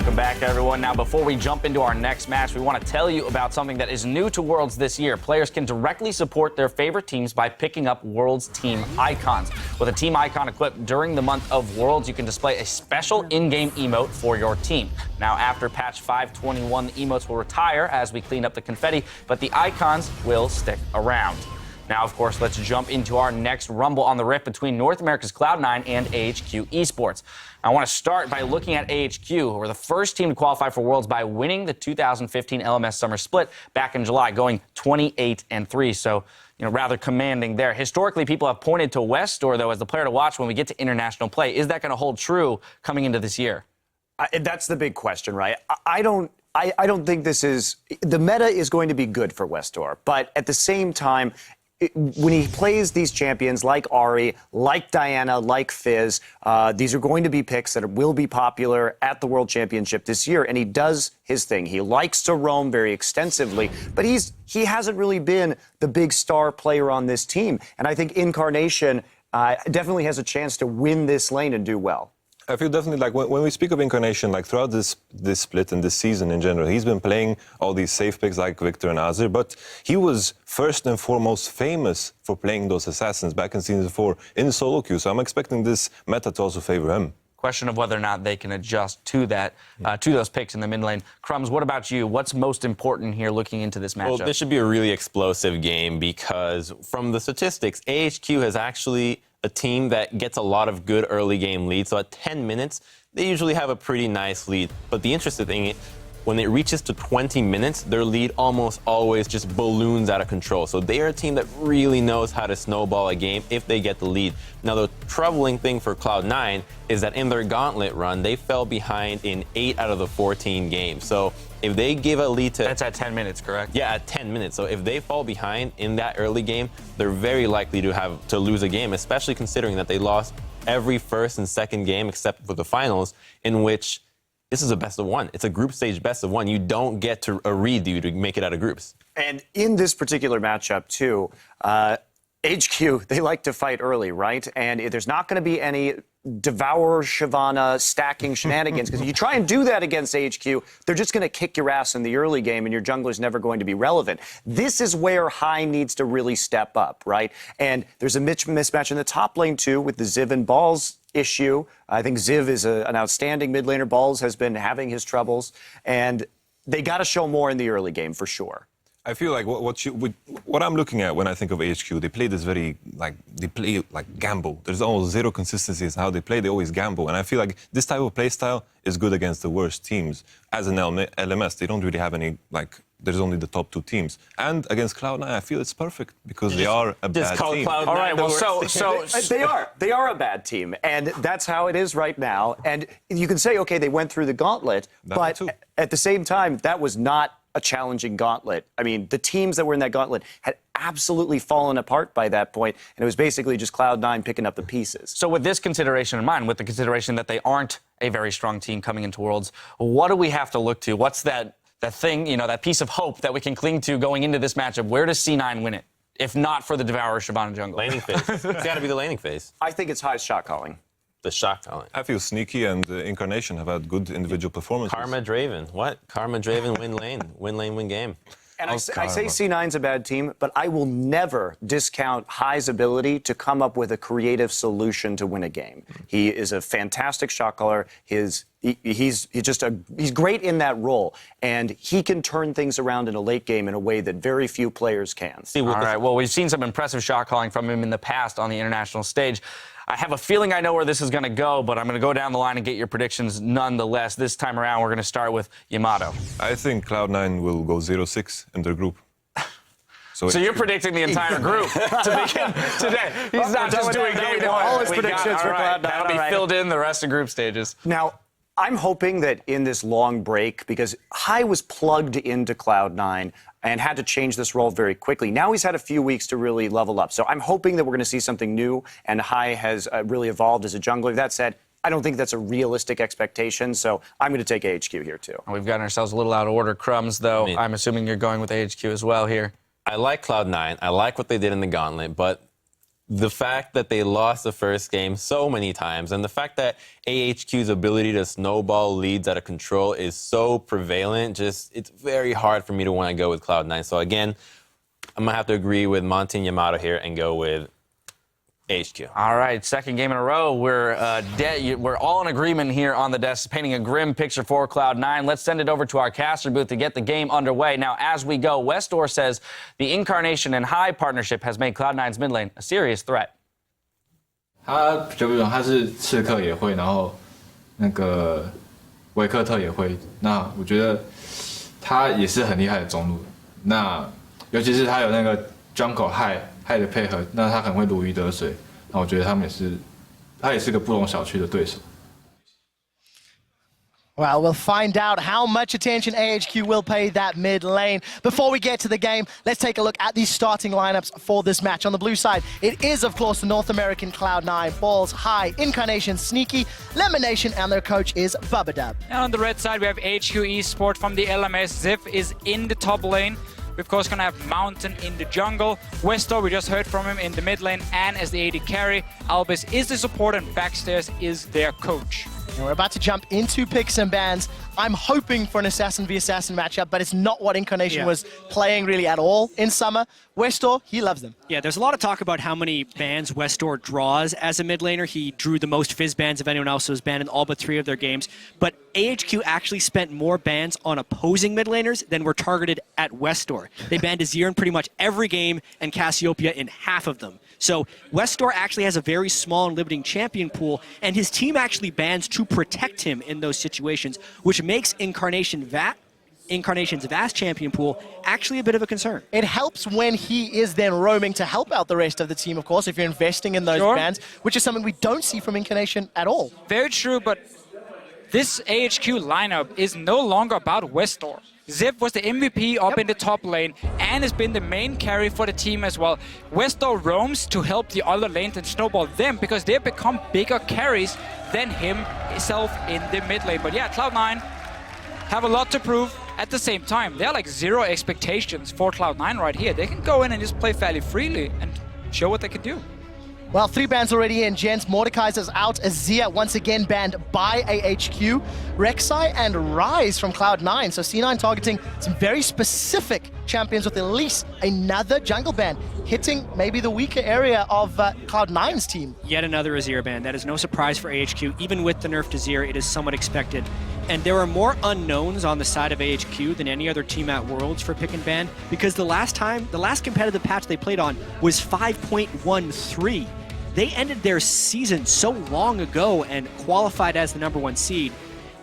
Welcome back, everyone. Now, before we jump into our next match, we want to tell you about something that is new to Worlds this year. Players can directly support their favorite teams by picking up Worlds team icons. With a team icon equipped during the month of Worlds, you can display a special in-game emote for your team. Now, after patch 521, the emotes will retire as we clean up the confetti, but the icons will stick around. Now, of course, let's jump into our next Rumble on the Rift between North America's Cloud9 and AHQ Esports. I want to start by looking at AHQ, who were the first team to qualify for Worlds by winning the 2015 LMS Summer Split back in July, going 28-3. So, rather commanding there. Historically, people have pointed to Westdoor, though, as the player to watch when we get to international play. Is that going to hold true coming into this year? That's the big question, right? I don't think this is... The meta is going to be good for Westdoor, but at the same time, when he plays these champions like Ari, like Diana, like Fizz, these are going to be picks that will be popular at the World Championship this year, and he does his thing. He likes to roam very extensively, but he hasn't really been the big star player on this team. And I think Incarnation definitely has a chance to win this lane and do well. I feel definitely like when we speak of Incarnation, like throughout this split and this season in general, he's been playing all these safe picks like Victor and Azir, but he was first and foremost famous for playing those assassins back in Season 4 in solo queue, so I'm expecting this meta to also favor him. Question of whether or not they can adjust to that, to those picks in the mid lane. Crumbs, what about you? What's most important here looking into this matchup? Well, this should be a really explosive game because from the statistics, AHQ has actually a team that gets a lot of good early game leads. So at 10 minutes, they usually have a pretty nice lead. But the interesting thing is, when it reaches to 20 minutes, their lead almost always just balloons out of control. So they are a team that really knows how to snowball a game if they get the lead. Now, the troubling thing for Cloud9 is that in their gauntlet run, they fell behind in 8 out of the 14 games. So if they give a lead to... That's at 10 minutes, correct? Yeah, at 10 minutes. So if they fall behind in that early game, they're very likely to lose a game, especially considering that they lost every first and second game except for the finals, in which this is a best of one. It's a group stage best of one. You don't get to a redo to make it out of groups. And in this particular matchup, too, HQ, they like to fight early, right? And there's not going to be any Devourer, Shyvana stacking shenanigans, because if you try and do that against HQ, they're just going to kick your ass in the early game, and your jungler's never going to be relevant. This is where High needs to really step up, right? And there's a mismatch in the top lane, too, with the Ziv and Balls issue. I think Ziv is an outstanding mid laner. Balls has been having his troubles, and they got to show more in the early game for sure. I feel like what I'm looking at when I think of HQ, they play this they play gamble. There's almost zero consistency in how they play. They always gamble, and I feel like this type of play style is good against the worst teams. As an LMS, they don't really have any there's only the top 2 teams. And against Cloud9, I feel it's perfect because they are a bad team. All right, well, so they are a bad team, and that's how it is right now. And you can say, okay, they went through the gauntlet, but at the same time, that was not a challenging gauntlet. I mean, the teams that were in that gauntlet had absolutely fallen apart by that point, and it was basically just Cloud9 picking up the pieces. So with this consideration in mind, with the consideration that they aren't a very strong team coming into Worlds, what do we have to look to? What's that thing, that piece of hope that we can cling to going into this matchup? Where does C9 win it, if not for the Devourer Shyvana jungle? Laning phase. It's got to be the laning phase. I think it's High's shot calling. The shot calling. I feel Sneaky and Incarnation have had good individual performances. Karma Draven. What? Karma Draven win lane. Win lane, win game. And I say C9's a bad team, but I will never discount High's ability to come up with a creative solution to win a game. He is a fantastic shot caller. He's great in that role, and he can turn things around in a late game in a way that very few players can. All right, well, we've seen some impressive shot calling from him in the past on the international stage. I have a feeling I know where this is going to go, but I'm going to go down the line and get your predictions nonetheless. This time around, we're going to start with Yamato. I think Cloud9 will go 0-6 in their group. So you're predicting the entire group to begin today. He's not just doing game one. All his predictions for Cloud9. That'll be filled in the rest of group stages. Now, I'm hoping that in this long break, because High was plugged into Cloud9 and had to change this role very quickly. Now he's had a few weeks to really level up. So I'm hoping that we're going to see something new, and High has really evolved as a jungler. That said, I don't think that's a realistic expectation, so I'm going to take AHQ here, too. We've gotten ourselves a little out of order. Crumbs, though, I'm assuming you're going with AHQ as well here. I like Cloud9. I like what they did in the gauntlet, but the fact that they lost the first game so many times and the fact that AHQ's ability to snowball leads out of control is so prevalent, it's very hard for me to want to go with Cloud9. So again, I'm going to have to agree with Monty and Yamato here and go with AHQ. All right, second game in a row. We're all in agreement here on the desk, painting a grim picture for Cloud9. Let's send it over to our caster booth to get the game underway. Now, as we go, Westor says the Incarnation and High partnership has made Cloud9's mid lane a serious threat. 他比较不同，他是刺客也会，然后那个维克特也会。那我觉得他也是很厉害的中路。那尤其是他有那个 Jungle High 的配合，那他很会如鱼得水。那我觉得他也是个不容小觑的对手。 Well, we'll find out how much attention AHQ will pay that mid lane. Before we get to the game, let's take a look at the starting lineups for this match. On the blue side, it is, of course, the North American Cloud9, Balls, High, Incarnation, Sneaky, Lemonation, and their coach is Bubadub. And on the red side, we have AHQ Esport from the LMS. Ziv is in the top lane. We're, of course, going to have Mountain in the jungle. Westor, we just heard from him in the mid lane and as the AD carry. Albus is the support and Backstairs is their coach. And we're about to jump into picks and bans. I'm hoping for an Assassin v Assassin matchup, but it's not what Incarnation was playing really at all in summer. Westor, he loves them. Yeah, there's a lot of talk about how many bans Westor draws as a mid laner. He drew the most Fizz bans of anyone else who was banned in all but 3 of their games. But AHQ actually spent more bans on opposing mid laners than were targeted at Westor. They banned Azir in pretty much every game and Cassiopeia in half of them. So Westor actually has a very small and limiting champion pool, and his team actually bans to protect him in those situations, which makes Incarnation's vast champion pool actually a bit of a concern. It helps when he is then roaming to help out the rest of the team, of course, if you're investing in those bans, which is something we don't see from Incarnation at all. Very true, but this AHQ lineup is no longer about Westor. Ziv was the MVP up in the top lane and has been the main carry for the team as well. Westor roams to help the other lanes and snowball them because they've become bigger carries than himself in the mid lane. But yeah, Cloud9 have a lot to prove. At the same time, they're like zero expectations for Cloud9 right here. They can go in and just play fairly freely and show what they can do. Well, 3 bans already in, gents. Mordekaiser's out. Azir once again banned by AHQ. Rek'Sai and Rise from Cloud9. So C9 targeting some very specific champions with at least another jungle ban, hitting maybe the weaker area of Cloud9's team. Yet another Azir ban. That is no surprise for AHQ. Even with the nerf to Azir, it is somewhat expected. And there are more unknowns on the side of AHQ than any other team at Worlds for pick and ban, because the last competitive patch they played on was 5.13. They ended their season so long ago and qualified as the #1 seed.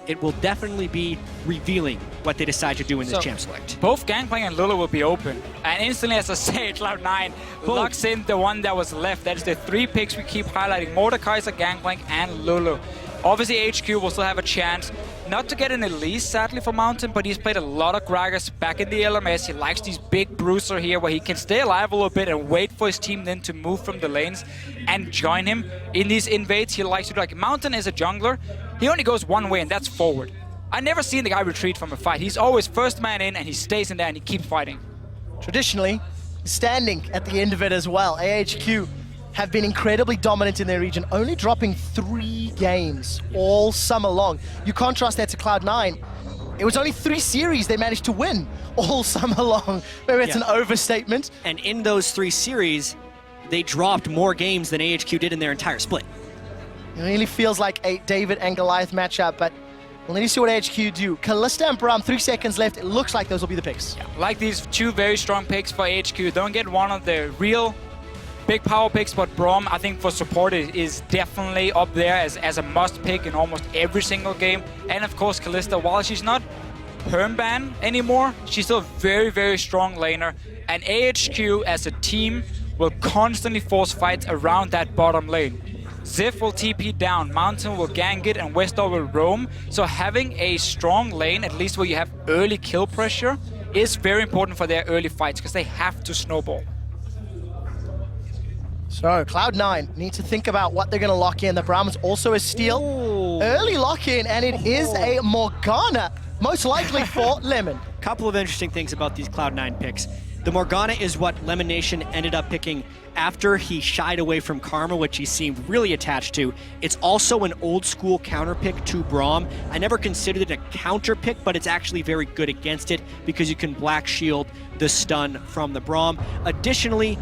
It will definitely be revealing what they decide to do in this champ select. Both Gangplank and Lulu will be open. And instantly, as I say, Cloud9 locks in the one that was left. That is the 3 picks we keep highlighting. Mordekaiser, Gangplank, and Lulu. Obviously, AHQ will still have a chance. Not to get an Elise, sadly, for Mountain, but he's played a lot of Gragas back in the LMS. He likes these big bruiser here where he can stay alive a little bit and wait for his team then to move from the lanes and join him. In these invades, he likes to do like Mountain is a jungler. He only goes one way, and that's forward. I never seen the guy retreat from a fight. He's always first man in, and he stays in there, and he keeps fighting. Traditionally, standing at the end of it as well. AHQ have been incredibly dominant in their region, only dropping 3 games all summer long. You contrast that to Cloud9. It was only 3 series they managed to win all summer long. Maybe it's an overstatement. And in those 3 series, they dropped more games than AHQ did in their entire split. It really feels like a David and Goliath matchup, but we'll need to see what AHQ do. Kalista and Braum, 3 seconds left. It looks like those will be the picks. Yeah, like these 2 very strong picks for AHQ. Don't get one of the real big power picks, but Braum, I think for support, is definitely up there as a must pick in almost every single game. And of course, Kalista, while she's not perm-ban anymore, she's still a very, very strong laner. And AHQ as a team will constantly force fights around that bottom lane. Ziv will TP down, Mountain will gank it, and Westor will roam. So having a strong lane, at least where you have early kill pressure, is very important for their early fights because they have to snowball. So Cloud9 need to think about what they're going to lock in. The Brahmins also a steal. Early lock-in, and it is a Morgana, most likely for Lemon. Couple of interesting things about these Cloud9 picks. The Morgana is what Lemon Nation ended up picking after he shied away from Karma, which he seemed really attached to. It's also an old school counter pick to Braum. I never considered it a counter pick, but it's actually very good against it because you can Black Shield the stun from the Braum. Additionally,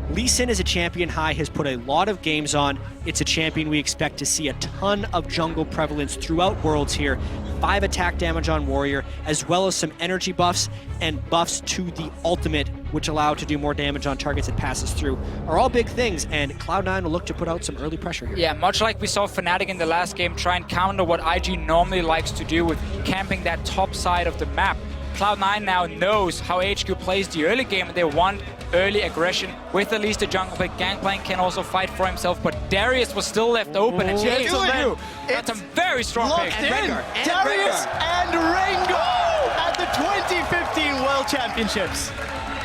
Lee Sin as a champion high has put a lot of games on. It's a champion we expect to see a ton of jungle prevalence throughout Worlds here. 5 attack damage on Warrior, as well as some energy buffs and buffs to the ultimate, which allow to do more damage on targets it passes through, are all big things, and Cloud9 will look to put out some early pressure here. Yeah, much like we saw Fnatic in the last game try and counter what IG normally likes to do with camping that top side of the map. Cloud9 now knows how AHQ plays the early game, and they want early aggression with at least a jungle pick. Gangplank can also fight for himself, but Darius was still left open, and Gentlemen, that's a very strong pick. Locked in. Darius and Rengar at the 2015 World Championships.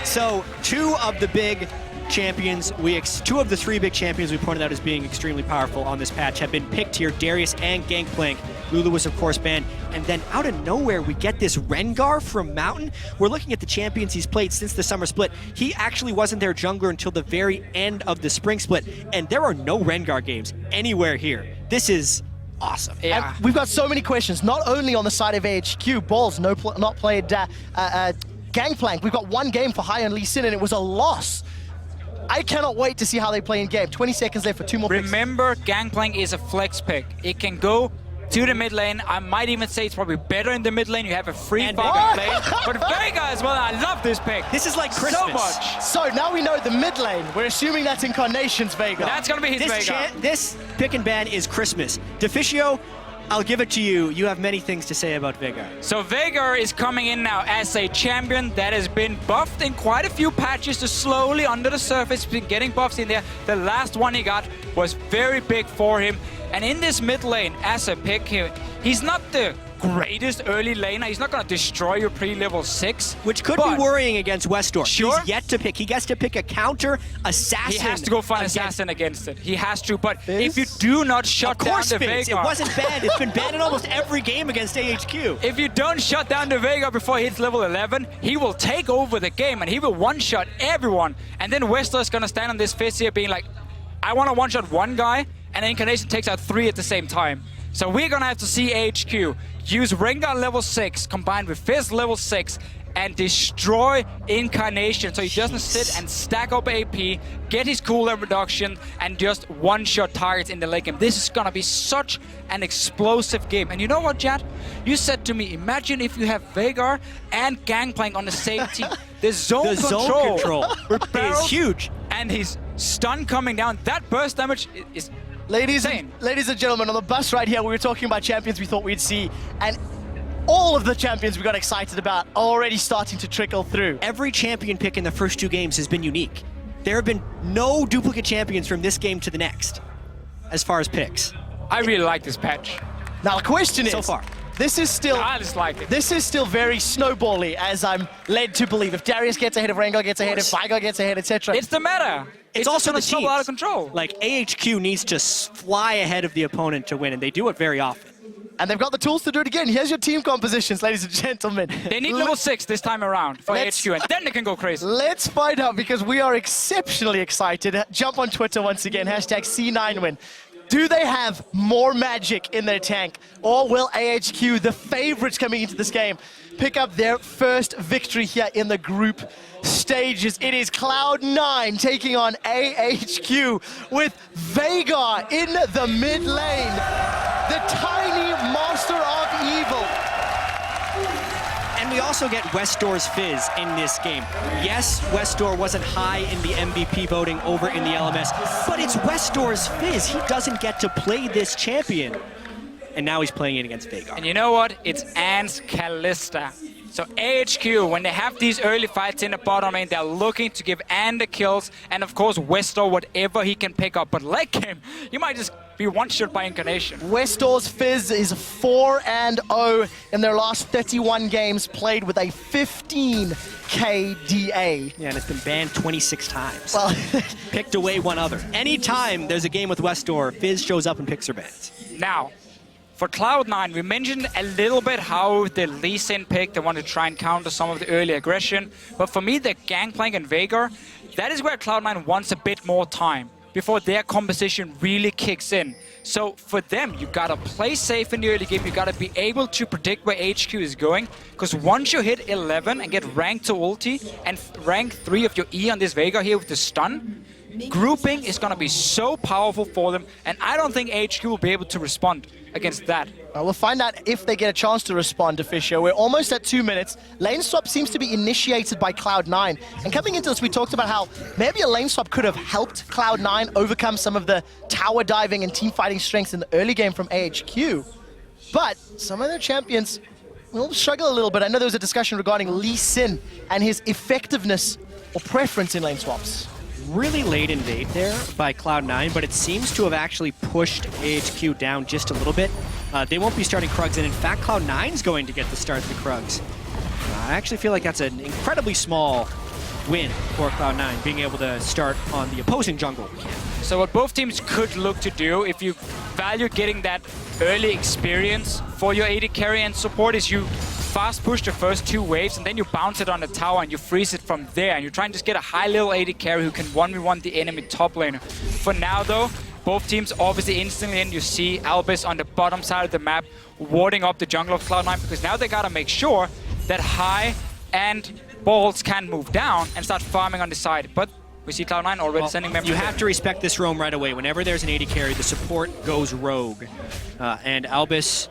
So, two of the 3 big champions we pointed out as being extremely powerful on this patch have been picked here, Darius and Gangplank. Lulu was, of course, banned. And then out of nowhere, we get this Rengar from Mountain. We're looking at the champions he's played since the summer split. He actually wasn't their jungler until the very end of the spring split. And there are no Rengar games anywhere here. This is awesome. Yeah. And we've got so many questions, not only on the side of AHQ. Balls not played Gangplank. We've got 1 game for High on Lee Sin, and it was a loss. I cannot wait to see how they play in game. 20 seconds left for 2 more picks. Remember, Gangplank is a flex pick. It can go to the mid lane. I might even say it's probably better in the mid lane. You have a free farming lane. But Vega as well, I love this pick. This is like Christmas. So much. So now we know the mid lane. We're assuming that's Incarnation's Vega. That's going to be his Vega. This pick and ban is Christmas. Deficio, I'll give it to you. You have many things to say about Vega. So Vega is coming in now as a champion that has been buffed in quite a few patches to slowly under the surface, been getting buffs in there. The last one he got was very big for him. And in this mid lane, as a pick here, he's not the greatest early laner. He's not going to destroy your pre-level 6. Which could be worrying against Westdoor. Sure. He's yet to pick. He gets to pick a counter assassin. He has to go find assassin against it. He has to. But if you do not shut down the Vega... It wasn't banned. It's been banned in almost every game against AHQ. If you don't shut down the Vega before he hits level 11, he will take over the game and he will one-shot everyone. And then Westdoor is going to stand on this fist here being like, I want to one-shot one guy, and then Incarnation takes out 3 at the same time. So we're going to have to see AHQ use Rengar level 6 combined with Fizz level 6 and destroy Incarnation so he doesn't sit and stack up AP, get his cooldown reduction, and just one-shot targets in the late game. This is going to be such an explosive game. And you know what, Jad? You said to me, imagine if you have Veigar and Gangplank on the same team. The zone control is huge. And his stun coming down, that burst damage is Ladies and gentlemen, on the bus right here, we were talking about champions we thought we'd see, and all of the champions we got excited about are already starting to trickle through. Every champion pick in the first 2 games has been unique. There have been no duplicate champions from this game to the next, as far as picks. I really like this patch. Now the question is, so far, this is still I just like it. This is still very snowbally, as I'm led to believe. If Darius gets ahead, if Rengar gets ahead, if Veigar gets ahead, etc. It's the meta. It's also the teams out of control. Like AHQ needs to fly ahead of the opponent to win, and they do it very often. And they've got the tools to do it again. Here's your team compositions, ladies and gentlemen. They need level 6 this time around for AHQ, and then they can go crazy. Let's find out, because we are exceptionally excited. Jump on Twitter once again, hashtag C9win. Do they have more magic in their tank, or will AHQ, the favorites coming into this game, pick up their first victory here in the group stages? It is Cloud9 taking on AHQ with Veigar in the mid lane, the tiny master of evil. And we also get Westdoor's Fizz in this game. Yes, Westdoor wasn't high in the MVP voting over in the LMS, but it's Westdoor's Fizz. He doesn't get to play this champion. And now he's playing it against Veigar. And you know what? It's Ant's Kalista. So AHQ, when they have these early fights in the bottom lane, they're looking to give Ant the kills, and of course Westdoor whatever he can pick up. But late game, you might just be one-shot by Incarnation. Westdoor's Fizz is 4-0 in their last 31 games, played with a 15 KDA. Yeah, and it's been banned 26 times. Well, picked away one other. Anytime there's a game with Westdoor, Fizz shows up and picks her bans. Now, For Cloud9, we mentioned a little bit how the Lee Sin pick, they want to try and counter some of the early aggression. But for me, the Gangplank and Veigar, that is where Cloud9 wants a bit more time before their composition really kicks in. So for them, you gotta play safe in the early game. You gotta be able to predict where HQ is going. Because once you hit 11 and get rank to ulti and rank 3 of your E on this Veigar here with the stun, grouping is gonna be so powerful for them. And I don't think HQ will be able to respond against that. We'll find out if they get a chance to respond to Fisher. We're almost at 2 minutes. Lane swap seems to be initiated by Cloud9. And coming into this, we talked about how maybe a lane swap could have helped Cloud9 overcome some of the tower diving and team fighting strengths in the early game from AHQ. But some of their champions will struggle a little bit. I know there was a discussion regarding Lee Sin and his effectiveness or preference in lane swaps. Really late invade there by Cloud9, but it seems to have actually pushed AHQ down just a little bit. They won't be starting Krugs, and in fact, Cloud9's going to get the start of the Krugs. I actually feel like that's an incredibly small win for Cloud9, being able to start on the opposing jungle. So what both teams could look to do, if you value getting that early experience for your AD carry and support, is you fast push the first 2 waves and then you bounce it on the tower and you freeze it from there. And you try and just get a high level AD carry who can 1v1 the enemy top laner. For now though, both teams obviously instantly in. You see Albus on the bottom side of the map warding up the jungle of Cloud9, because now they gotta make sure that High and Balls can move down and start farming on the side. But we see Cloud9 already sending members. You have to respect this roam right away. Whenever there's an AD carry, the support goes rogue. And Albus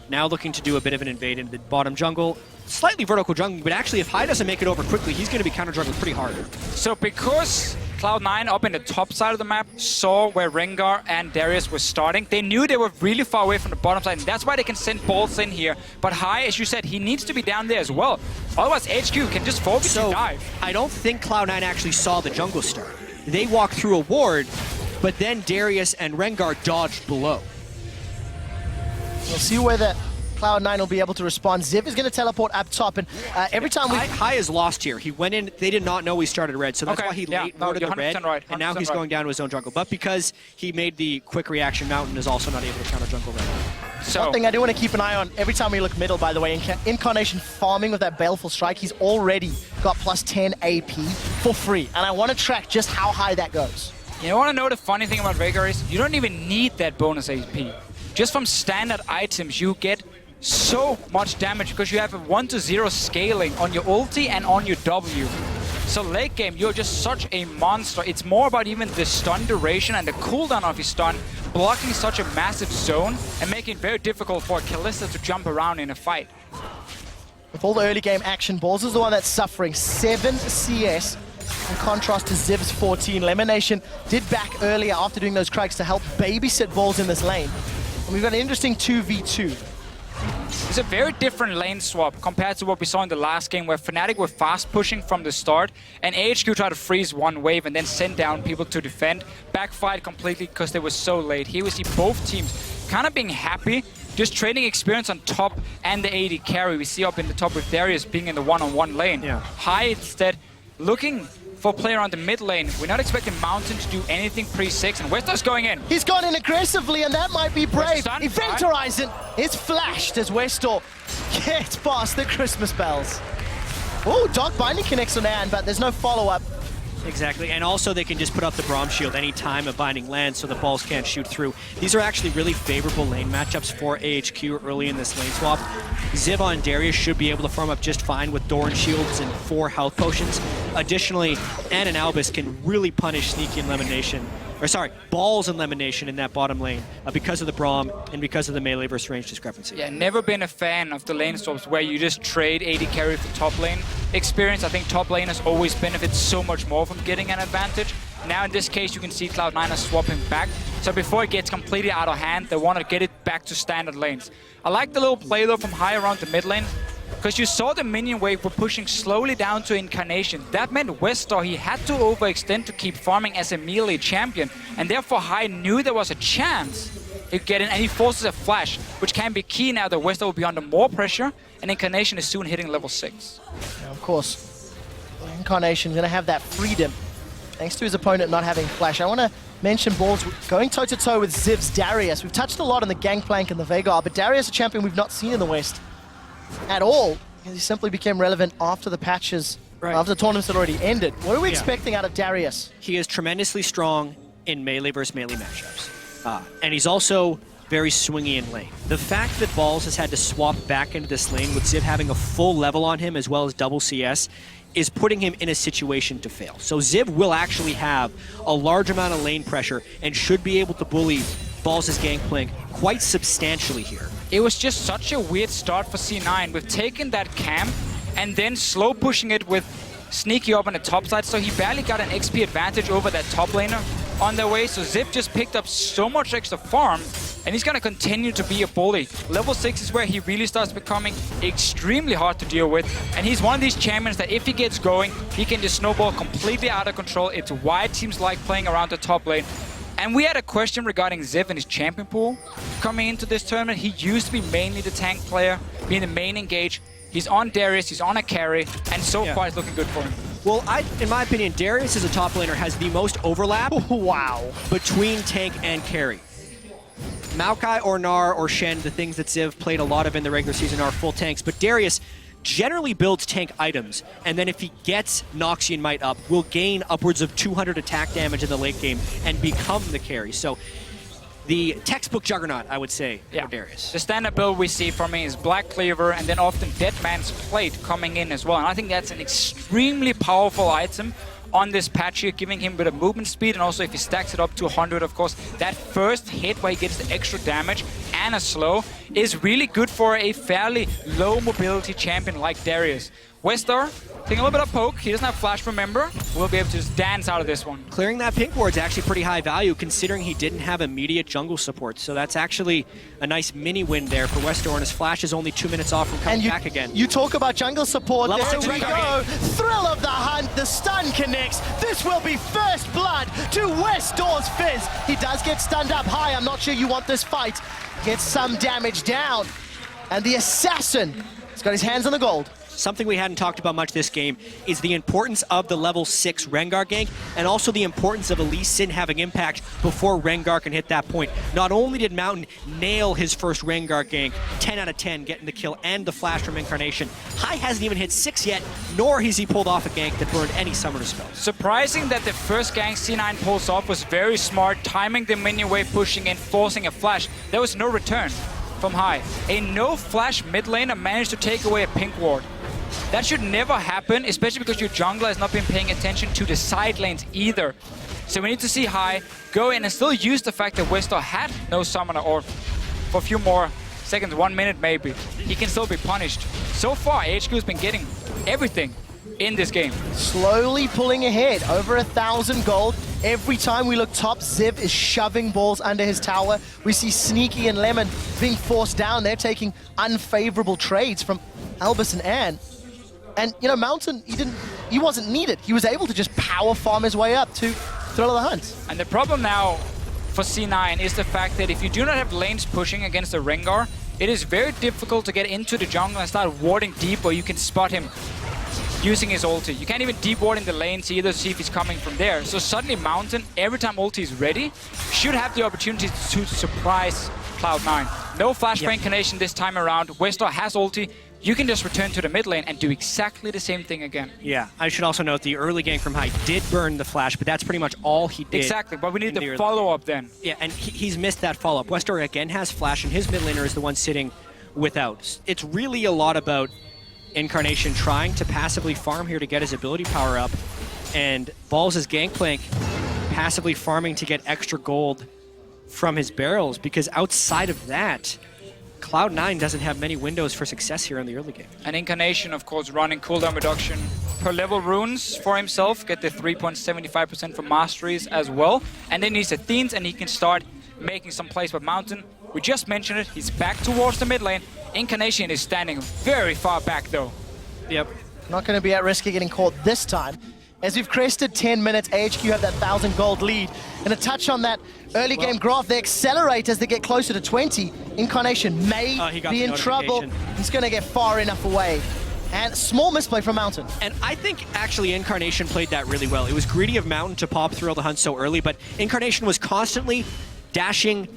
now looking to do a bit of an invade into the bottom jungle. Slightly vertical jungle, but actually if High doesn't make it over quickly, he's going to be counter-jungled pretty hard. So because Cloud9 up in the top side of the map saw where Rengar and Darius were starting, they knew they were really far away from the bottom side, and that's why they can send Balls in here. But High, as you said, he needs to be down there as well. Otherwise, HQ can just focus and dive. I don't think Cloud9 actually saw the jungle start. They walked through a ward, but then Darius and Rengar dodged below. We'll see whether Cloud9 will be able to respond. Ziv is going to teleport up top, and every time we... High is lost here. He went in, they did not know he started red, so that's why he late warded the red, right, and now he's going down to his own jungle. But because he made the quick reaction, Mountain is also not able to counter jungle red. So one thing I do want to keep an eye on, every time we look middle, by the way, Incarnation farming with that Baleful Strike, he's already got plus 10 AP for free, and I want to track just how high that goes. You want to know the funny thing about Veigar is you don't even need that bonus AP. Just from standard items, you get so much damage because you have a 1-to-0 scaling on your ulti and on your W. So late game, you're just such a monster. It's more about even the stun duration and the cooldown of your stun, blocking such a massive zone and making it very difficult for Kalista to jump around in a fight. With all the early game action, Balls is the one that's suffering 7 CS in contrast to Ziv's 14. Lemonation did back earlier after doing those Krugs to help babysit Balls in this lane. And we've got an interesting 2v2. It's a very different lane swap compared to what we saw in the last game, where Fnatic were fast pushing from the start and AHQ tried to freeze one wave and then send down people to defend. Backfired completely because they were so late. Here we see both teams kind of being happy, just trading experience on top and the AD carry. We see up in the top with Darius being in the one-on-one lane. Yeah. High instead looking for a player on the mid lane. We're not expecting Mountain to do anything pre-6, and Westor's going in. He's gone in aggressively, and that might be brave. Stun, Event Horizon is flashed as Westor gets past the Christmas bells. Oh, Dark Binding connects on Anne, but there's no follow-up. Exactly, and also they can just put up the Braum Shield anytime a Binding lands so the balls can't shoot through. These are actually really favorable lane matchups for AHQ early in this lane swap. Ziv on Darius should be able to farm up just fine with Doran Shields and 4 health potions. Additionally, Anne and Albus can really punish Sneaky and Lemonation, or sorry, Balls and Lemonation in that bottom lane because of the Braum and because of the melee versus range discrepancy. Yeah, never been a fan of the lane swaps where you just trade AD carry for top lane experience. I think top lane has always benefited so much more from getting an advantage. Now in this case, you can see Cloud9 are swapping back. So before it gets completely out of hand, they want to get it back to standard lanes. I like the little play though from High around the mid lane, because you saw the minion wave were pushing slowly down to Incarnation. That meant Westor, he had to overextend to keep farming as a melee champion, and therefore High knew there was a chance he'd get in, and he forces a flash, which can be key now that Westor will be under more pressure, and Incarnation is soon hitting level 6. Now, of course, Incarnation's going to have that freedom thanks to his opponent not having flash. I want to mentioned balls going toe-to-toe with Ziv's Darius. We've touched a lot on the Gangplank and the Veigar, but Darius, a champion we've not seen in the West at all, because he simply became relevant after the patches, after the tournaments had already ended. What are we expecting out of Darius? He is tremendously strong in melee versus melee matchups. And he's also very swingy in lane. The fact that Balls has had to swap back into this lane with Ziv having a full level on him as well as double CS is putting him in a situation to fail. So Ziv will actually have a large amount of lane pressure and should be able to bully Balls' Gangplank quite substantially here. It was just such a weird start for C9. We've taken that camp and then slow pushing it with Sneaky up on the top side, so he barely got an XP advantage over that top laner on their way. So Ziv just picked up so much extra farm, and he's gonna continue to be a bully. Level 6 is where he really starts becoming extremely hard to deal with, and he's one of these champions that if he gets going, he can just snowball completely out of control. It's why teams like playing around the top lane. And we had a question regarding Ziv and his champion pool coming into this tournament. He used to be mainly the tank player, being the main engage. He's on Darius, he's on a carry, and so far it's looking good for him. Well, in my opinion, Darius as a top laner has the most overlap between tank and carry. Maokai or Gnar or Shen, the things that Ziv played a lot of in the regular season, are full tanks, but Darius generally builds tank items, and then if he gets Noxian Might up, will gain upwards of 200 attack damage in the late game and become the carry. So the textbook juggernaut, I would say, for Darius. The standard build we see from him is Black Cleaver and then often Dead Man's Plate coming in as well. And I think that's an extremely powerful item on this patch here, giving him a bit of movement speed, and also if he stacks it up to 100, of course, that first hit where he gets the extra damage and a slow is really good for a fairly low mobility champion like Darius. Westar taking a little bit of poke. He doesn't have flash, remember. We'll be able to just dance out of this one. Clearing that pink ward is actually pretty high value considering he didn't have immediate jungle support. So that's actually a nice mini win there for Westar, and his flash is only 2 minutes off from coming back again. You talk about jungle support. Level There 6 we go. Thrill of the hunt. The stun connects. This will be first blood to Westar's Fizz. He does get stunned up high. I'm not sure you want this fight. Gets some damage down. And the assassin has got his hands on the gold. Something we hadn't talked about much this game is the importance of the level 6 Rengar gank, and also the importance of Elise Sin having impact before Rengar can hit that point. Not only did Mountain nail his first Rengar gank, 10 out of 10, getting the kill and the flash from Incarnation, Hai hasn't even hit 6 yet, nor has he pulled off a gank that burned any summoner spells. Surprising that the first gank C9 pulls off was very smart, timing the minion wave, pushing in, forcing a flash. There was no return from Hai. A no flash mid laner managed to take away a pink ward. That should never happen, especially because your jungler has not been paying attention to the side lanes either. So we need to see Hai go in and still use the fact that Westar had no summoner, or for a few more seconds, 1 minute maybe, he can still be punished. So far, AHQ has been getting everything in this game. Slowly pulling ahead, over 1,000 gold. Every time we look top, Ziv is shoving balls under his tower. We see Sneaky and Lemon being forced down. They're taking unfavorable trades from Albus and Anne. And, you know, Mountain, he wasn't needed. He was able to just power farm his way up to Thrill of the Hunt. And the problem now for C9 is the fact that if you do not have lanes pushing against the Rengar, it is very difficult to get into the jungle and start warding deep where you can spot him using his ulti. You can't even deep ward in the lanes either to see if he's coming from there. So suddenly Mountain, every time ulti is ready, should have the opportunity to surprise Cloud9. No flash for Incarnation this time around. Westar has ulti. You can just return to the mid lane and do exactly the same thing again. Yeah, I should also note the early gank from Hai did burn the flash, but that's pretty much all he did. Exactly, but we need the follow-up then. Yeah, and he's missed that follow-up. Westar again has flash, and his mid laner is the one sitting without. It's really a lot about Incarnation trying to passively farm here to get his ability power up, and Balls' Gangplank passively farming to get extra gold from his barrels, because outside of that, Cloud9 doesn't have many windows for success here in the early game. And Incarnation, of course, running cooldown reduction per level runes for himself, get the 3.75% for masteries as well. And then he's Athenes, and he can start making some plays. But Mountain, we just mentioned it, he's back towards the mid lane. Incarnation is standing very far back, though. Yep. Not going to be at risk of getting caught this time. As we've crested 10 minutes, AHQ have that 1,000 gold lead. And a touch on that early game graph, they accelerate as they get closer to 20. Incarnation may be in trouble. He's going to get far enough away And small misplay from Mountain. And I think actually Incarnation played that really well. It was greedy of Mountain to pop Thrill the Hunt so early, but Incarnation was constantly dashing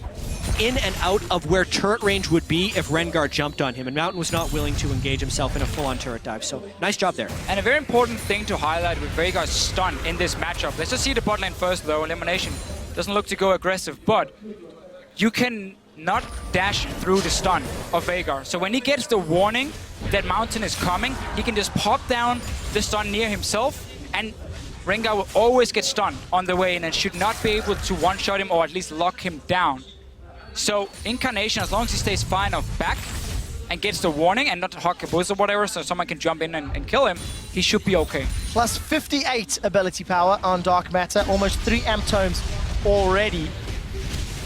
in and out of where turret range would be if Rengar jumped on him, and Mountain was not willing to engage himself in a full-on turret dive, so nice job there. And a very important thing to highlight with Veigar's stun in this matchup. Let's just see the bot lane first, though. Elimination doesn't look to go aggressive, but you can not dash through the stun of Veigar. So when he gets the warning that Mountain is coming, he can just pop down the stun near himself, and Rengar will always get stunned on the way in and should not be able to one-shot him or at least lock him down. So Incarnation, as long as he stays far enough back and gets the warning and not hawk a boost or whatever, so someone can jump in and kill him, he should be okay. Plus 58 ability power on Dark Matter, almost 3 amp tomes already.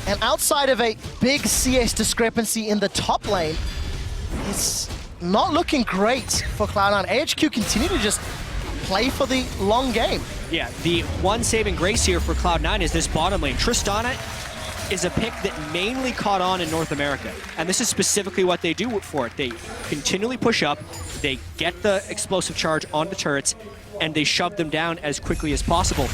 And outside of a big CS discrepancy in the top lane, it's not looking great for Cloud9. AHQ continue to just play for the long game. Yeah, the one saving grace here for Cloud9 is this bottom lane. Tristana is a pick that mainly caught on in North America, and this is specifically what they do for it. They continually push up, they get the explosive charge onto turrets, and they shove them down as quickly as possible.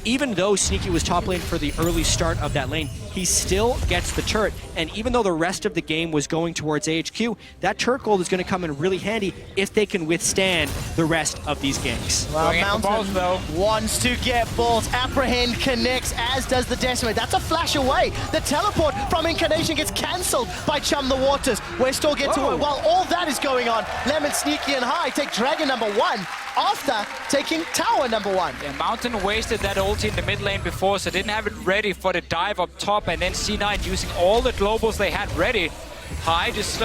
Even though Sneaky was top lane for the early start of that lane, he still gets the turret, and even though the rest of the game was going towards AHQ, that turret gold is going to come in really handy if they can withstand the rest of these ganks. Well, Going in for balls, though. wants to get balls. Apprehend connects, as does the Decimate. That's a flash away. The teleport from Incarnation gets cancelled by Chum the Waters. Westall gets away. While all that is going on, Lemon, Sneaky, and High take Dragon number 1 after taking Tower number 1. Yeah, Mountain wasted that ulti in the mid lane before, so didn't have it ready for the dive up top, and then C9 using all the globals they had ready. High just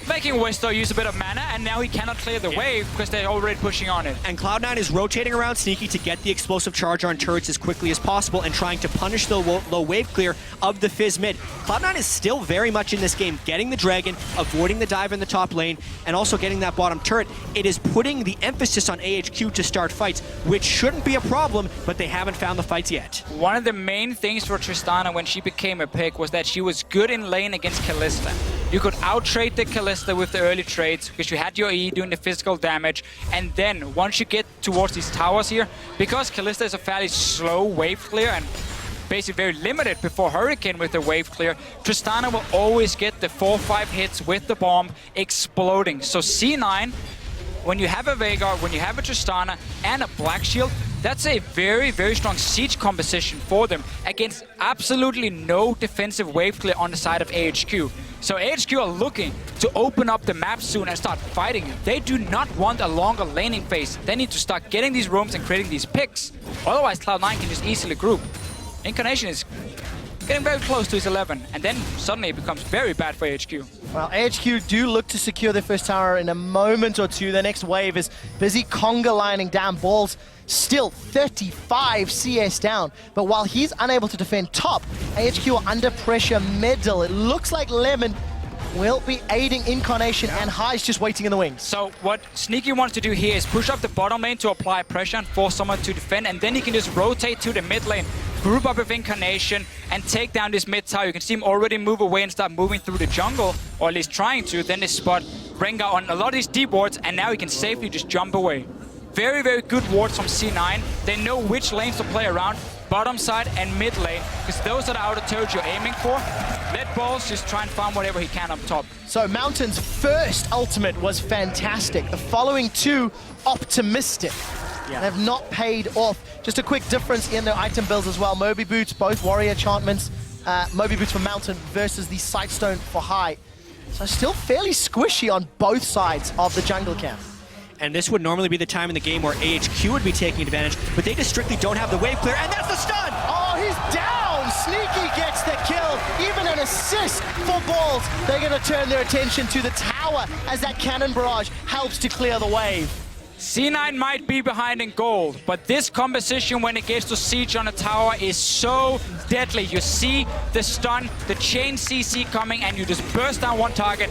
making Westar use a bit of mana, and now he cannot clear the wave because they're already pushing on it. And Cloud9 is rotating around Sneaky to get the explosive charge on turrets as quickly as possible and trying to punish the low wave clear of the Fizz mid. Cloud9 is still very much in this game, getting the Dragon, avoiding the dive in the top lane, and also getting that bottom turret. It is putting the emphasis on AHQ to start fights, which shouldn't be a problem, but they haven't found the fights yet. One of the main things for Tristana when she became a pick was that she was good in lane against Kalista. You could out-trade the Kalista with the early trades because you had your E doing the physical damage, and then once you get towards these towers here, because Kalista is a fairly slow wave clear and basically very limited before Hurricane with the wave clear, Tristana will always get the 4-5 hits with the bomb exploding. So C9, when you have a Veigar, when you have a Tristana and a Black Shield, that's a very, very strong siege composition for them against absolutely no defensive wave clear on the side of AHQ. So AHQ are looking to open up the map soon and start fighting. They do not want a longer laning phase. They need to start getting these roams and creating these picks. Otherwise, Cloud9 can just easily group. Incarnation is getting very close to his 11, and then suddenly it becomes very bad for AHQ. Well, AHQ do look to secure their first tower in a moment or two. The next wave is busy conga lining down. Balls still 35 CS down. But while he's unable to defend top, AHQ are under pressure middle. It looks like Lemon will be aiding Incarnation, and High's just waiting in the wings. So what Sneaky wants to do here is push up the bottom lane to apply pressure and force someone to defend, and then he can just rotate to the mid lane, group up with Incarnation, and take down this mid tower. You can see him already move away and start moving through the jungle, or at least trying to. Then they spot Rengar on a lot of these deep wards, and now he can safely just jump away. Very, very good wards from C9. They know which lanes to play around, bottom side and mid lane, because those are the outer turrets you're aiming for. Let Balls just try and farm whatever he can up top. So Mountain's first ultimate was fantastic. The following two, optimistic. Yeah. They have not paid off. Just a quick difference in their item builds as well. Moby Boots, both warrior enchantments. Moby Boots for Mountain versus the Sightstone for High. So still fairly squishy on both sides of the jungle camp. And this would normally be the time in the game where AHQ would be taking advantage, but they just strictly don't have the wave clear, and that's the stun! Oh, he's down! Sneaky gets the kill, even an assist for Balls. They're gonna turn their attention to the tower as that cannon barrage helps to clear the wave. C9 might be behind in gold, but this composition when it gets to siege on a tower is so deadly. You see the stun, the chain CC coming, and you just burst down one target.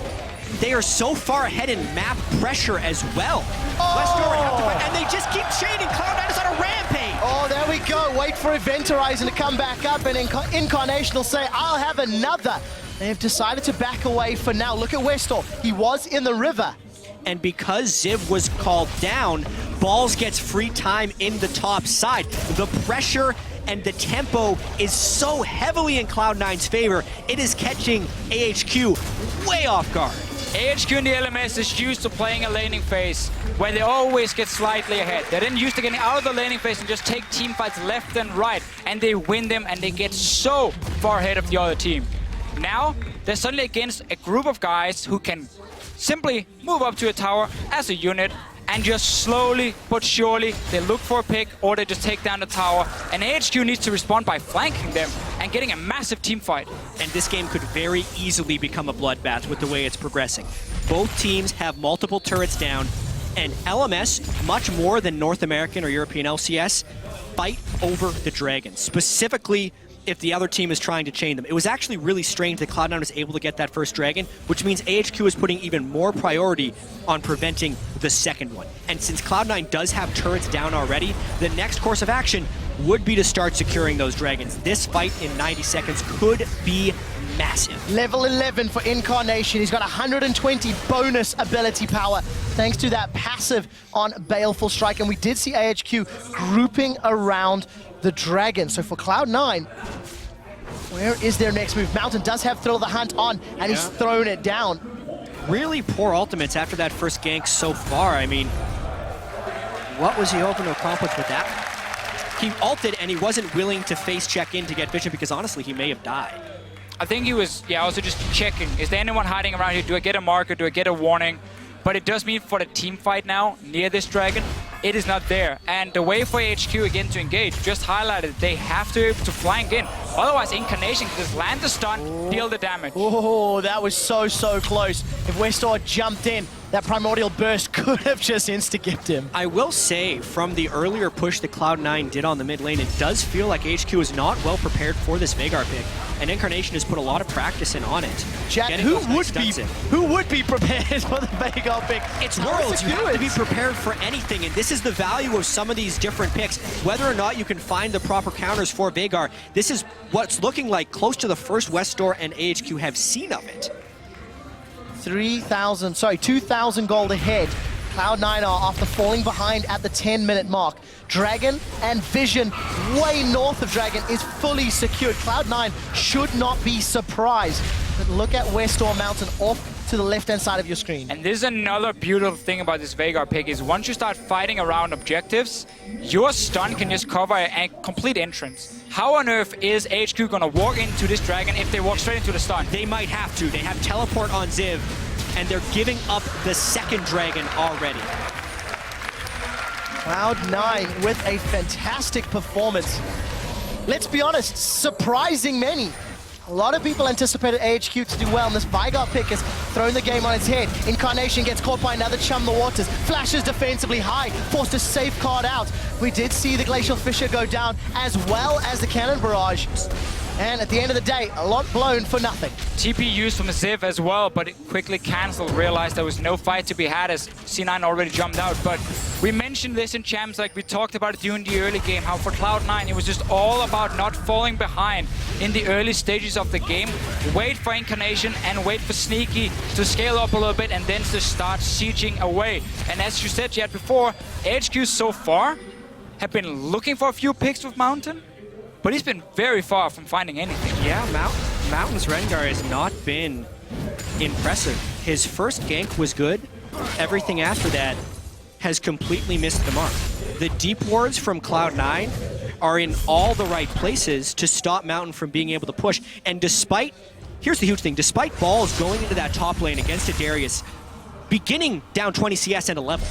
They are so far ahead in map pressure as well. Westar would have to fight, and they just keep chaining. Cloud9 is on a rampage. Oh, there we go. Wait for Event Horizon to come back up, and Incarnation will say, I'll have another. They have decided to back away for now. Look at Westar. He was in the river. And because Ziv was called down, Balls gets free time in the top side. The pressure and the tempo is so heavily in Cloud9's favor, it is catching AHQ way off guard. AHQ in the LMS is used to playing a laning phase where they always get slightly ahead. They're then used to getting out of the laning phase and just take team fights left and right, and they win them and they get so far ahead of the other team. Now, they're suddenly against a group of guys who can simply move up to a tower as a unit and just slowly but surely they look for a pick or they just take down the tower. And AHQ needs to respond by flanking them and getting a massive team fight. And this game could very easily become a bloodbath with the way it's progressing. Both teams have multiple turrets down, and LMS, much more than North American or European LCS, fight over the Dragons, specifically if the other team is trying to chain them. It was actually really strange that Cloud9 was able to get that first Dragon, which means AHQ is putting even more priority on preventing the second one. And since Cloud9 does have turrets down already, the next course of action would be to start securing those Dragons. This fight in 90 seconds could be massive. Level 11 for Incarnation. He's got 120 bonus ability power thanks to that passive on Baleful Strike. And we did see AHQ grouping around the Dragon. So for Cloud9, where is their next move? Mountain does have Thrill of the Hunt on, and he's thrown it down. Really poor ultimates after that first gank so far. I mean, what was he hoping to accomplish with that? He ulted and he wasn't willing to face check in to get vision because honestly, he may have died. I think he was, also just checking. Is there anyone hiding around here? Do I get a marker? Do I get a warning? But it does mean for the team fight now, near this Dragon, it is not there. And the way for HQ again to engage, just highlighted, they have to be able to flank in. Otherwise, Incarnation can just land the stun, deal the damage. Oh, that was so close. If Westor jumped in, that Primordial Burst could have just insta-gipped him. I will say, from the earlier push that Cloud9 did on the mid lane, it does feel like HQ is not well prepared for this Veigar pick. And Incarnation has put a lot of practice in on it. Jack, who would be prepared for the Veigar pick? It's Worlds. You have to be prepared for anything, and this is the value of some of these different picks. Whether or not you can find the proper counters for Veigar, this is what's looking like close to the first Westor and AHQ have seen of it. 2,000 gold ahead. Cloud9 are after falling behind at the 10-minute mark. Dragon and Vision, way north of Dragon, is fully secured. Cloud9 should not be surprised. But look at Westor Mountain off to the left-hand side of your screen. And this is another beautiful thing about this Veigar pick is once you start fighting around objectives, your stun can just cover a complete entrance. How on earth is HQ gonna walk into this Dragon if they walk straight into the stun? They might have to. They have teleport on Ziv, and they're giving up the second Dragon already. Cloud9 with a fantastic performance. Let's be honest, surprising many. A lot of people anticipated AHQ to do well, and this Veigar pick has thrown the game on its head. Incarnation gets caught by another Chum the Waters, flashes defensively high, forced to safeguard out. We did see the Glacial Fissure go down, as well as the Cannon Barrage. And at the end of the day, a lot blown for nothing. TP used from Ziv as well, but it quickly cancelled, realized there was no fight to be had as C9 already jumped out. But we mentioned this in Champs, like we talked about it during the early game, how for Cloud9 it was just all about not falling behind in the early stages of the game. Wait for Incarnation and wait for Sneaky to scale up a little bit and then to start sieging away. And as you said yet before, HQ so far have been looking for a few picks with Mountain, but he's been very far from finding anything. Yeah, Mountain's Rengar has not been impressive. His first gank was good. Everything after that has completely missed the mark. The deep wards from Cloud9 are in all the right places to stop Mountain from being able to push. And despite, here's the huge thing, despite Balls going into that top lane against a Darius, beginning down 20 CS and a level,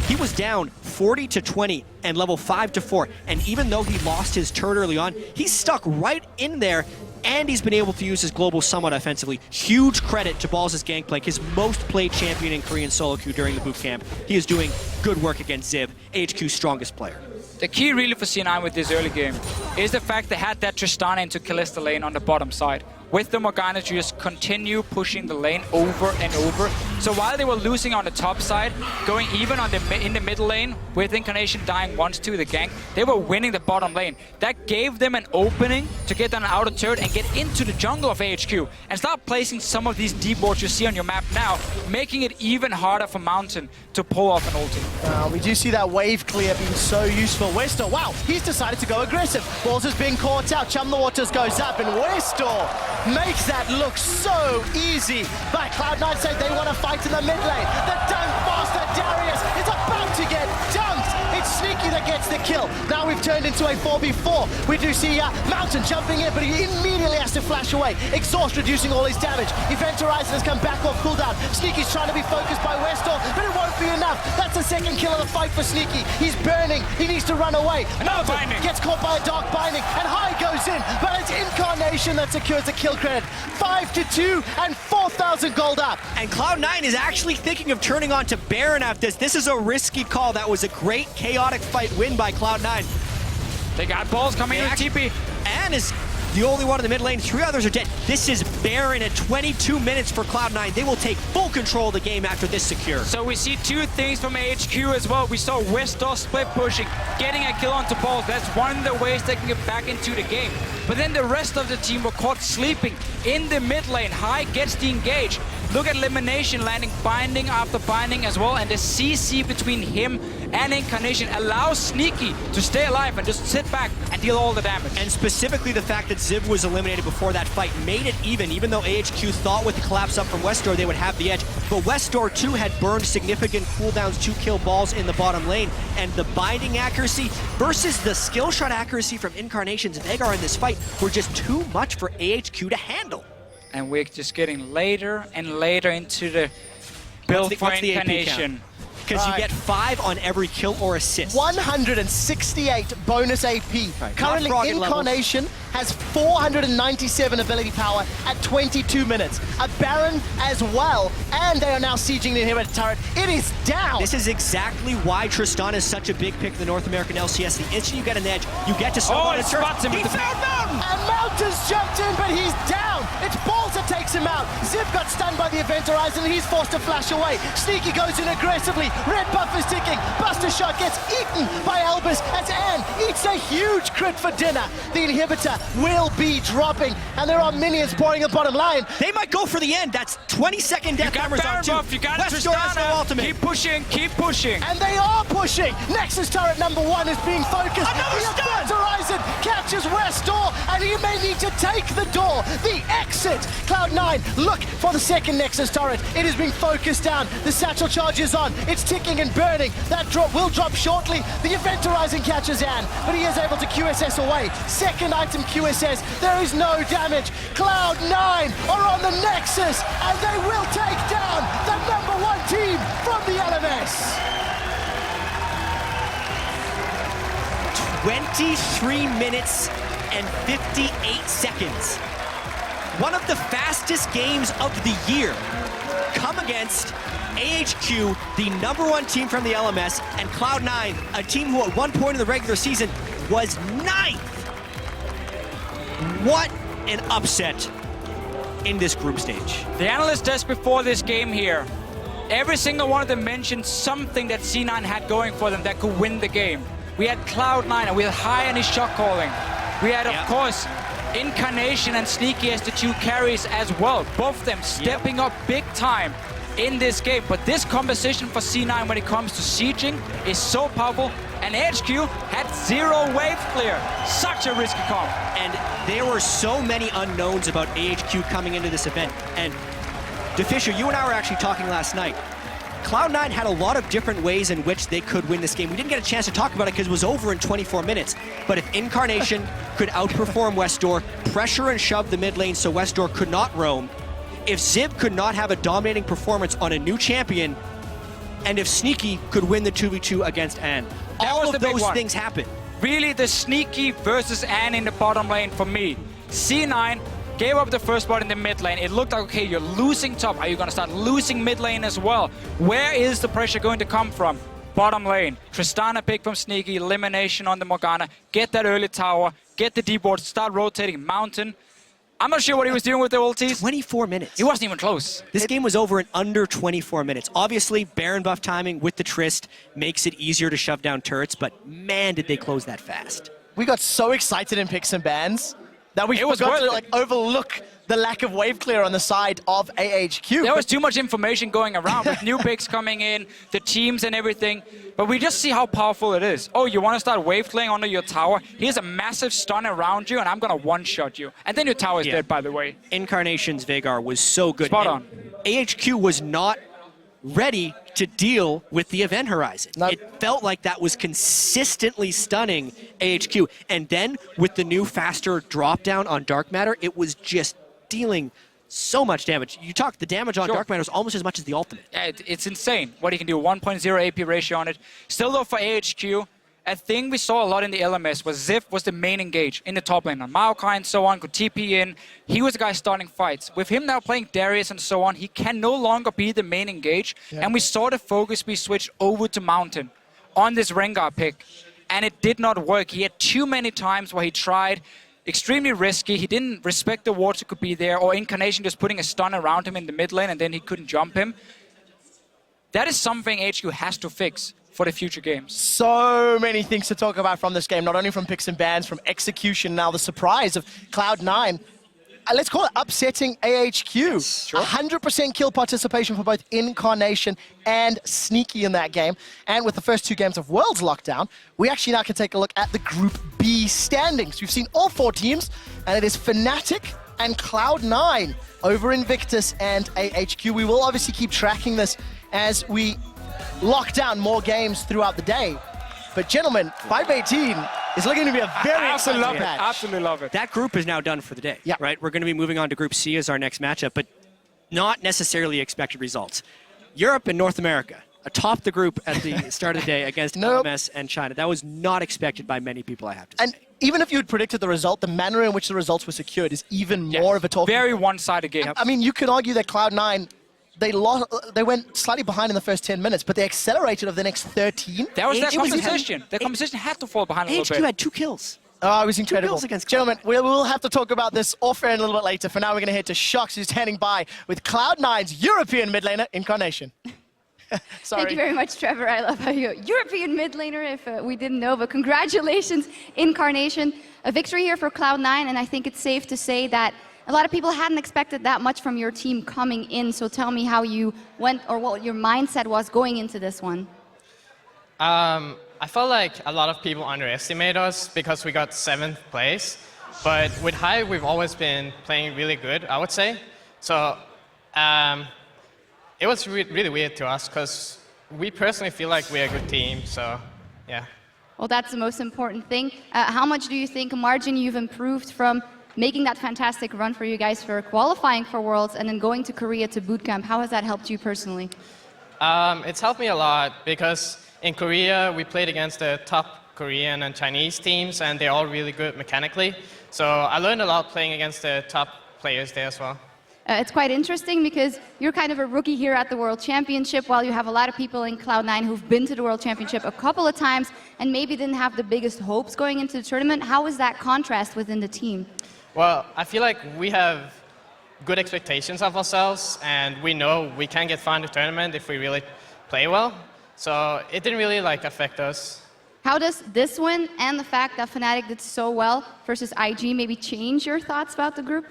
he was down 40 to 20 and level 5 to 4. And even though he lost his turret early on, he's stuck right in there, and he's been able to use his global somewhat offensively. Huge credit to Balls' gangplank, his most played champion in Korean solo queue during the boot camp. He is doing good work against Ziv, AHQ's strongest player. The key really for C9 with this early game is the fact they had that Tristana into Kalista lane on the bottom side. With the Morgana to just continue pushing the lane over and over, So while they were losing on the top side, going even on in the middle lane, with Incarnation dying once to the gank, they were winning the bottom lane. That gave them an opening to get on an outer turret and get into the jungle of AHQ and start placing some of these deep wards you see on your map now, making it even harder for Mountain to pull off an ulti. We do see that wave clear being so useful. Westor, wow, he's decided to go aggressive. Balls is being caught out, Chum the Waters goes up, and Westor makes that look so easy. But Cloud9 said they want to fight in the mid lane. The dunk master Darius is about to get dunked. It's Sneaky that gets the kill. Now we've turned into a 4v4. We do see Mountain jumping in, but he immediately has to flash away. Exhaust reducing all his damage. Event Horizon has come back off cooldown. Sneaky's trying to be focused by Westor, but it won't be enough. That's the second kill of the fight for Sneaky. He's burning. He needs to run away. Mountain gets caught by a dark binding, and High goes in, but it's Incarnation that secures the kill credit. 5-2 and 4,000 gold up. And Cloud9 is actually thinking of turning on to Baron after this. This is a risky call. That was a great chaotic fight win by Cloud9. They got balls coming in TP. Anne is the only one in the mid lane. 3 others are dead. This is Baron at 22 minutes for Cloud9. They will take full control of the game after this secure. So we see 2 things from AHQ as well. We saw Westor split pushing, getting a kill onto balls. That's one of the ways they can get back into the game. But then the rest of the team were caught sleeping in the mid lane. High gets the engage. Look at Elimination landing binding after binding as well, and the CC between him and Incarnation allows Sneaky to stay alive and just sit back and deal all the damage. And specifically the fact that Ziv was eliminated before that fight made it even though AHQ thought with the collapse up from Westor they would have the edge. But Westor too had burned significant cooldowns to kill balls in the bottom lane, and the binding accuracy versus the skill shot accuracy from Incarnation's Veigar in this fight were just too much for AHQ to handle. And we're just getting later and later into the build for Incarnation. Because you get 5 on every kill or assist. 168 bonus AP. Right. Currently, Incarnation has 497 ability power at 22 minutes. A Baron as well, and they are now sieging the inhibitor turret. It is down. This is exactly why Tristan is such a big pick in the North American LCS. The instant you get an edge, you get to slow it spots him. He found Mountain! And Mountain's jumped in, but he's down. It's Balls that takes him out. Ziv got stunned by the Event Horizon, and he's forced to flash away. Sneaky goes in aggressively. Red buff is ticking. Buster Shot gets eaten by Albus as Anne eats a huge crit for dinner. The inhibitor will be dropping, and there are minions pouring the bottom line. They might go for the end. That's 20-second death timers on 2. You got Westor has no ultimate. Keep pushing, keep pushing. And they are pushing. Nexus turret number 1 is being focused. Another the stun! Event Horizon catches Westor, and he may need to take the door. The exit. Cloud9 look for the second Nexus turret. It is being focused down. The satchel charge is on. It's ticking and burning. That drop will drop shortly. The Event Horizon catches Anne, but he is able to QSS away. Second item QSS. There is no damage. Cloud9 are on the Nexus, and they will take down the number 1 team from the LMS. 23 minutes and 58 seconds. One of the fastest games of the year come against AHQ, the number 1 team from the LMS, and Cloud9, a team who at one point in the regular season was 9th. What an upset in this group stage. The analyst desk before this game here, every single one of them mentioned something that C9 had going for them that could win the game. We had Cloud9 and we had High and his shot calling. We had, of course, Incarnation and Sneaky as the 2 carries as well. Both of them stepping up big time in this game. But this composition for C9 when it comes to sieging is so powerful. And AHQ had 0 wave clear. Such a risky comp. And there were so many unknowns about AHQ coming into this event. And DeFisher, you and I were actually talking last night. Cloud9 had a lot of different ways in which they could win this game. We didn't get a chance to talk about it because it was over in 24 minutes. But if Incarnation could outperform Westor, pressure and shove the mid lane so Westor could not roam, if Ziv could not have a dominating performance on a new champion, and if Sneaky could win the 2v2 against Anne. All of those things happen. Really the Sneaky versus Anne in the bottom lane for me. C9 gave up the first spot in the mid lane. It looked like, okay, you're losing top. Are you going to start losing mid lane as well? Where is the pressure going to come from? Bottom lane. Tristana pick from Sneaky, elimination on the Morgana. Get that early tower, get the deep ward, start rotating. Mountain I'm not sure what he was doing with the ultis. 24 minutes. He wasn't even close. This game was over in under 24 minutes. Obviously, Baron buff timing with the Trist makes it easier to shove down turrets, but man, did they close that fast. We got so excited in picks and bans that we forgot to overlook the lack of wave clear on the side of AHQ. There was too much information going around with new picks coming in, the teams and everything. But we just see how powerful it is. Oh, you want to start wave clearing under your tower? Here's a massive stun around you, and I'm going to one-shot you. And then your tower is dead, by the way. Incarnation's Veigar was so good. Spot on. AHQ was not ready to deal with the event horizon. Nope. It felt like that was consistently stunning AHQ. And then with the new faster drop down on Dark Matter, it was just dealing so much damage. You talk, the damage on Dark Matter is almost as much as the ultimate. Yeah, it's insane what he can do. 1.0 AP ratio on it. Still though for AHQ, a thing we saw a lot in the LMS was Ziv was the main engage in the top lane. On Maokai and so on, could TP in. He was the guy starting fights. With him now playing Darius and so on, he can no longer be the main engage. Yeah. And we saw the focus be switched over to Mountain on this Rengar pick. And it did not work. He had too many times where he tried. Extremely risky. He didn't respect the wards that could be there, or Incarnation just putting a stun around him in the mid lane and then he couldn't jump him. That is something HQ has to fix for the future games. So many things to talk about from this game, not only from picks and bans, from execution, now the surprise of Cloud9. Let's call it upsetting AHQ. Sure. 100% kill participation for both Incarnation and Sneaky in that game. And with the first 2 games of Worlds lockdown, we actually now can take a look at the Group B standings. We've seen all 4 teams, and it is Fnatic and Cloud9 over Invictus and AHQ. We will obviously keep tracking this as we lock down more games throughout the day. But gentlemen, 518 is looking to be a very exciting match. Absolutely love it. That group is now done for the day, right? We're going to be moving on to Group C as our next matchup, but not necessarily expected results. Europe and North America atop the group at the start of the day against LMS and China. That was not expected by many people, I have to say. And even if you had predicted the result, the manner in which the results were secured is even more of a talking. Very one-sided game. I mean, you could argue that Cloud9, they went slightly behind in the first 10 minutes, but they accelerated over the next 13. That was their competition. Their competition had to fall behind a little bit. AHQ had 2 kills. Oh, it was incredible. 2 kills against Gentlemen, we'll have to talk about this off-air a little bit later. For now, we're going to head to Shox, who's standing by with Cloud9's European mid laner, Incarnation. Sorry. Thank you very much, Trevor. I love how you European mid laner, if we didn't know, but congratulations, Incarnation. A victory here for Cloud9, and I think it's safe to say that a lot of people hadn't expected that much from your team coming in, so tell me how you went, or what your mindset was going into this one. I felt like a lot of people underestimate us because we got 7th place, but with Hive, we've always been playing really good, I would say. So it was really weird to us because we personally feel like we're a good team, so yeah. Well, that's the most important thing. How much do you think, Margin, you've improved from making that fantastic run for you guys for qualifying for Worlds and then going to Korea to bootcamp? How has that helped you personally? It's helped me a lot because in Korea, we played against the top Korean and Chinese teams, and they're all really good mechanically. So I learned a lot playing against the top players there as well. It's quite interesting because you're kind of a rookie here at the World Championship, while you have a lot of people in Cloud9 who've been to the World Championship a couple of times and maybe didn't have the biggest hopes going into the tournament. How is that contrast within the team? Well, I feel like we have good expectations of ourselves, and we know we can get far in the tournament if we really play well. So it didn't really affect us. How does this win and the fact that Fnatic did so well versus IG maybe change your thoughts about the group?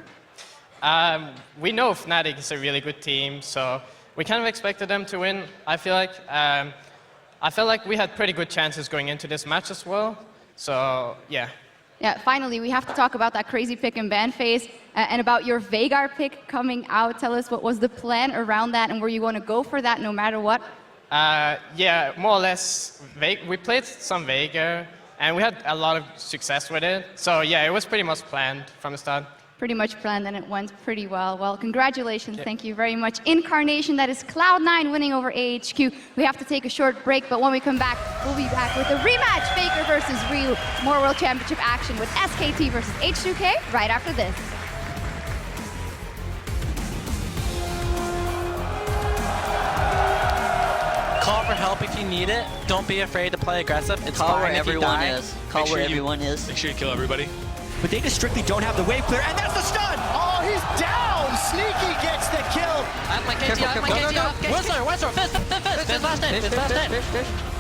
We know Fnatic is a really good team, so we kind of expected them to win. I feel like I felt like we had pretty good chances going into this match as well. So yeah. Yeah, finally, we have to talk about that crazy pick and ban phase and about your Veigar pick coming out. Tell us, what was the plan around that, and were you going to go for that no matter what? Yeah, more or less. We played some Veigar, and we had a lot of success with it. So yeah, it was pretty much planned from the start. Pretty much planned, and it went pretty well. Well, congratulations. Yep. Thank you very much. Incarnation, that is Cloud9 winning over AHQ. We have to take a short break, but when we come back, we'll be back with a rematch, Faker versus Ryu. More World Championship action with SKT versus H2K right after this. Call for help if you need it. Don't be afraid to play aggressive. It's Call fine where if everyone you die. is. Call where everyone is. Make sure you kill everybody. but they just strictly don't have the wave clear, and that's the stun! Oh, he's down! Sneaky gets the kill. I have my KT off, my KT off. Whistler, fist last hit.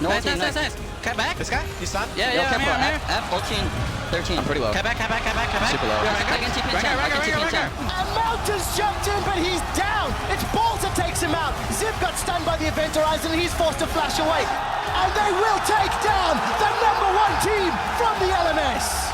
Nice. Cut back. This guy? He's stunned? Yeah, Careful. I'm here. F13. I'm pretty low. Cut back. Super low. I can TP in 10. And Mountain's jumped in, but he's down. It's Balls that takes him out. Zip got stunned by the Event Horizon, and he's forced to flash away. And they will take down the #1 team from the LMS.